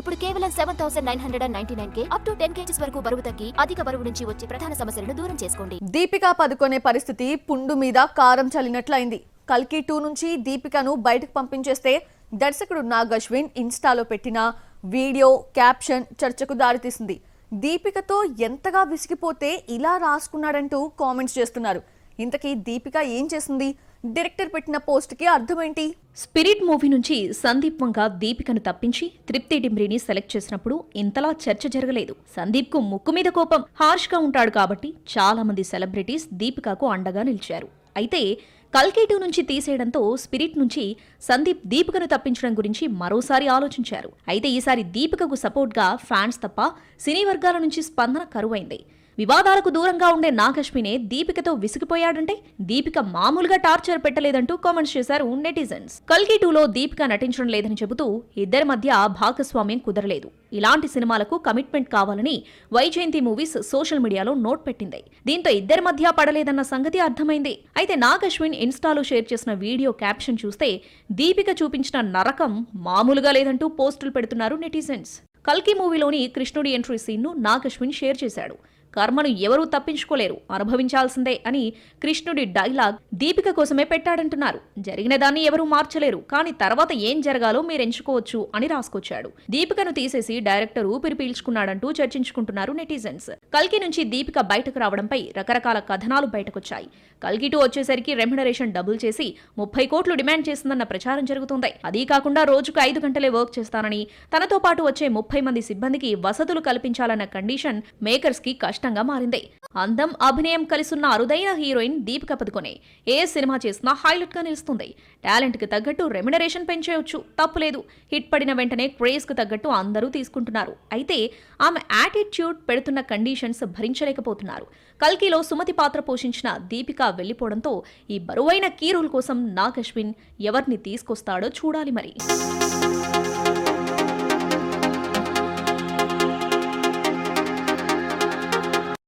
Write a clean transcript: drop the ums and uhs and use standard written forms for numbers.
ఇప్పుడు కేవలం 7,999 up to 10 kgs వరకు బరువు తగ్గి అధిక బరువు నుంచి వచ్చే ప్రధాన సమస్యలను దూరం చేసుకోండి. దీపికా పదుకొనే పరిస్థితి పుండు మీద కారం చల్లినట్లయింది. కల్కి 2 నుంచి దీపికను బయటకు పంపించేస్తే దర్శకుడు నాగ్ అశ్విన్ ఇన్స్టాలో పెట్టిన వీడియో క్యాప్షన్ చర్చకు దారితీసింది. దీపికతో ఎంతగా విసిగిపోతే ఇలా రాసుకున్నాడంటూ కామెంట్స్ చేస్తున్నారు. ఇంతకీ దీపిక ఏం చేసింది? డైరెక్టర్ పెట్టిన పోస్ట్ కి అర్థమేంటి? స్పిరిట్ మూవీ నుంచి సందీప్ వంగ దీపికను తప్పించి తృప్తి డిమ్రీని సెలెక్ట్ చేసినప్పుడు ఇంతలా చర్చ జరగలేదు. సందీప్ కు ముక్కు మీద కోపం, హార్ష్ గా ఉంటాడు కాబట్టి చాలా మంది సెలబ్రిటీస్ దీపికకు అండగా నిలిచారు. అయితే కల్కి 2 నుంచి తీసేయడంతో స్పిరిట్ నుంచి సందీప్ దీపికను తప్పించడం గురించి మరోసారి ఆలోచించారు. అయితే ఈసారి దీపికకు సపోర్ట్గా ఫ్యాన్స్ తప్ప సినీ వర్గాల నుంచి స్పందన కరువైంది. వివాదాలకు దూరంగా ఉండే నాగ్ అశ్వినే దీపికతో విసిగిపోయాడంటే దీపిక మామూలుగా టార్చర్ పెట్టలేదంటూ కామెంట్స్ చేశారు నెటిజన్స్. కల్కి 2లో దీపిక నటించడం లేదని చెబుతూ ఇద్దరి మధ్య భాగస్వామ్యం కుదరలేదు, ఇలాంటి సినిమాలకు కమిట్మెంట్ కావాలని వైజయంతి మూవీస్ సోషల్ మీడియాలో నోట్ పెట్టింది. దీంతో ఇద్దరి మధ్య పడలేదన్న సంగతి అర్థమైంది. అయితే నాగ్ అశ్విన్ ఇన్స్టాలో షేర్ చేసిన వీడియో క్యాప్షన్ చూస్తే దీపిక చూపించిన నరకం మామూలుగా లేదంటూ పోస్టులు పెడుతున్నారు నెటిజన్స్. కల్కి మూవీలోని కృష్ణుడి ఎంట్రీ సీన్ను నాగ్ అశ్విన్ షేర్ చేశాడు. కర్మను ఎవరూ తప్పించుకోలేరు, అనుభవించాల్సిందే అని కృష్ణుడి డైలాగ్ దీపిక కోసమే పెట్టాడంటున్నారు. జరిగిన దాన్ని ఎవరూ మార్చలేరు, కానీ తర్వాత ఏం జరగాలో మీరెంచుకోవచ్చు అని రాసుకొచ్చాడు. దీపికను తీసేసి డైరెక్టర్ ఊపిరి పీల్చుకున్నాడంటూ చర్చించుకుంటున్నారు నెటిజన్స్. కల్కి నుంచి దీపిక బయటకు రావడంపై రకరకాల కథనాలు బయటకొచ్చాయి. కల్కి 2 వచ్చేసరికి రెమ్యునరేషన్ డబుల్ చేసి 30 కోట్లు డిమాండ్ చేసిందన్న ప్రచారం జరుగుతోంది. అదీ కాకుండా రోజుకు 5 గంటలే వర్క్ చేస్తానని, తనతో పాటు వచ్చే 30 మంది సిబ్బందికి వసతులు కల్పించాలన్న కండిషన్ మేకర్స్ కి కష్టంగా మారింది. అందం, అభినయం కలిసున్న అరుదైన హీరోయిన్ దీపిక పదుకొనే ఏ సినిమా చేసినా హైలైట్ గా నిలుస్తుంది. టాలెంట్ కి తగ్గట్టు రెమ్యునరేషన్ పెంచేయొచ్చు, తప్పులేదు. హిట్ పడిన వెంటనే క్రేజ్ కు తగ్గట్టు అందరూ తీసుకుంటున్నారు. అయితే ఆమె యాటిట్యూడ్ పెడుతున్న కండిషన్స్ భరించలేకపోతున్నారు. కల్కిలో సుమతి పాత్ర పోషించిన దీపిక వెళ్లిపోవడంతో ఈ బరువైన కీ రోల్ కోసం నాగ్ అశ్విన్ ఎవరిని తీసుకొస్తాడో చూడాలి మరి.